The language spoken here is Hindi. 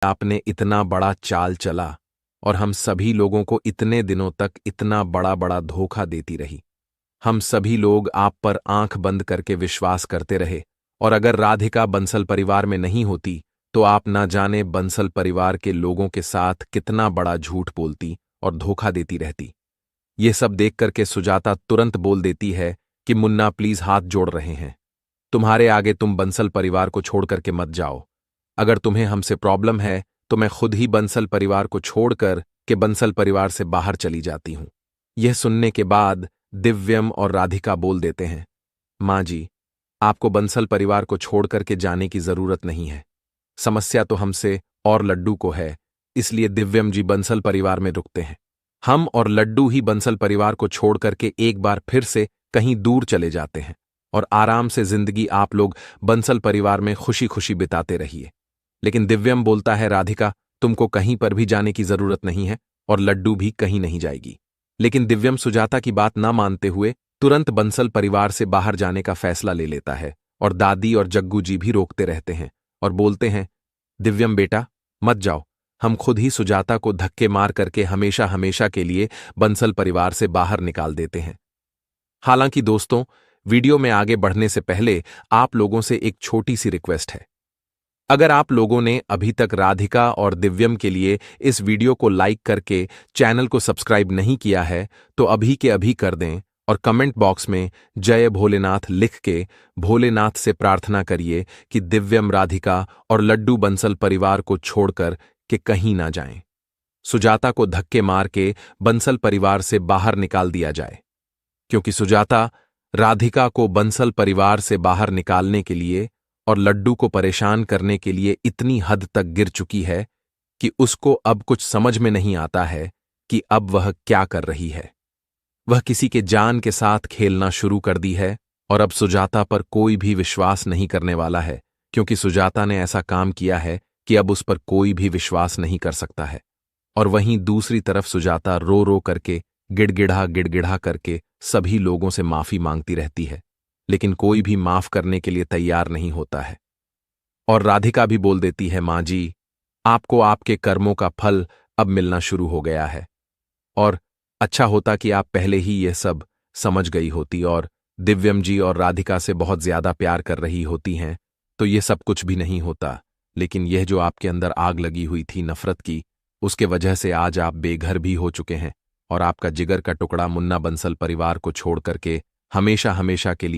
आपने इतना बड़ा चाल चला और हम सभी लोगों को इतने दिनों तक इतना बड़ा बड़ा धोखा देती रही। हम सभी लोग आप पर आंख बंद करके विश्वास करते रहे, और अगर राधिका बंसल परिवार में नहीं होती तो आप ना जाने बंसल परिवार के लोगों के साथ कितना बड़ा झूठ बोलती और धोखा देती रहती। ये सब देख करके सुजाता तुरंत बोल देती है कि मुन्ना प्लीज हाथ जोड़ रहे हैं, तुम्हारे आगे तुम बंसल परिवार को छोड़ करके मत जाओ। अगर तुम्हें हमसे प्रॉब्लम है तो मैं खुद ही बंसल परिवार को छोड़कर के बंसल परिवार से बाहर चली जाती हूं। यह सुनने के बाद दिव्यम और राधिका बोल देते हैं, मां जी, आपको बंसल परिवार को छोड़कर के जाने की जरूरत नहीं है। समस्या तो हमसे और लड्डू को है, इसलिए दिव्यम जी बंसल परिवार में रुकते हैं। हम और लड्डू ही बंसल परिवार को छोड़कर के एक बार फिर से कहीं दूर चले जाते हैं और आराम से जिंदगी आप लोग बंसल परिवार में खुशी खुशी बिताते रहिए। लेकिन दिव्यम बोलता है, राधिका, तुमको कहीं पर भी जाने की जरूरत नहीं है और लड्डू भी कहीं नहीं जाएगी। लेकिन दिव्यम सुजाता की बात ना मानते हुए तुरंत बंसल परिवार से बाहर जाने का फैसला ले लेता है, और दादी और जग्गू जी भी रोकते रहते हैं और बोलते हैं, दिव्यम बेटा मत जाओ, हम खुद ही सुजाता को धक्के मार करके हमेशा हमेशा के लिए बंसल परिवार से बाहर निकाल देते हैं। हालांकि दोस्तों, वीडियो में आगे बढ़ने से पहले आप लोगों से एक छोटी सी रिक्वेस्ट है। अगर आप लोगों ने अभी तक राधिका और दिव्यम के लिए इस वीडियो को लाइक करके चैनल को सब्सक्राइब नहीं किया है तो अभी के अभी कर दें, और कमेंट बॉक्स में जय भोलेनाथ लिख के भोलेनाथ से प्रार्थना करिए कि दिव्यम, राधिका और लड्डू बंसल परिवार को छोड़कर के कहीं ना जाएं। सुजाता को धक्के मार के बंसल परिवार से बाहर निकाल दिया जाए, क्योंकि सुजाता राधिका को बंसल परिवार से बाहर निकालने के लिए और लड्डू को परेशान करने के लिए इतनी हद तक गिर चुकी है कि उसको अब कुछ समझ में नहीं आता है कि अब वह क्या कर रही है। वह किसी के जान के साथ खेलना शुरू कर दी है और अब सुजाता पर कोई भी विश्वास नहीं करने वाला है, क्योंकि सुजाता ने ऐसा काम किया है कि अब उस पर कोई भी विश्वास नहीं कर सकता है। और वहीं दूसरी तरफ सुजाता रो रो करके गिड़गिड़ा करके सभी लोगों से माफी मांगती रहती है, लेकिन कोई भी माफ करने के लिए तैयार नहीं होता है। और राधिका भी बोल देती है, मां जी, आपको आपके कर्मों का फल अब मिलना शुरू हो गया है, और अच्छा होता कि आप पहले ही यह सब समझ गई होती और दिव्यम जी और राधिका से बहुत ज्यादा प्यार कर रही होती हैं तो ये सब कुछ भी नहीं होता। लेकिन यह जो आपके अंदर आग लगी हुई थी नफरत की, उसके वजह से आज आप बेघर भी हो चुके हैं और आपका जिगर का टुकड़ा मुन्ना बंसल परिवार को छोड़ करके हमेशा हमेशा के लिए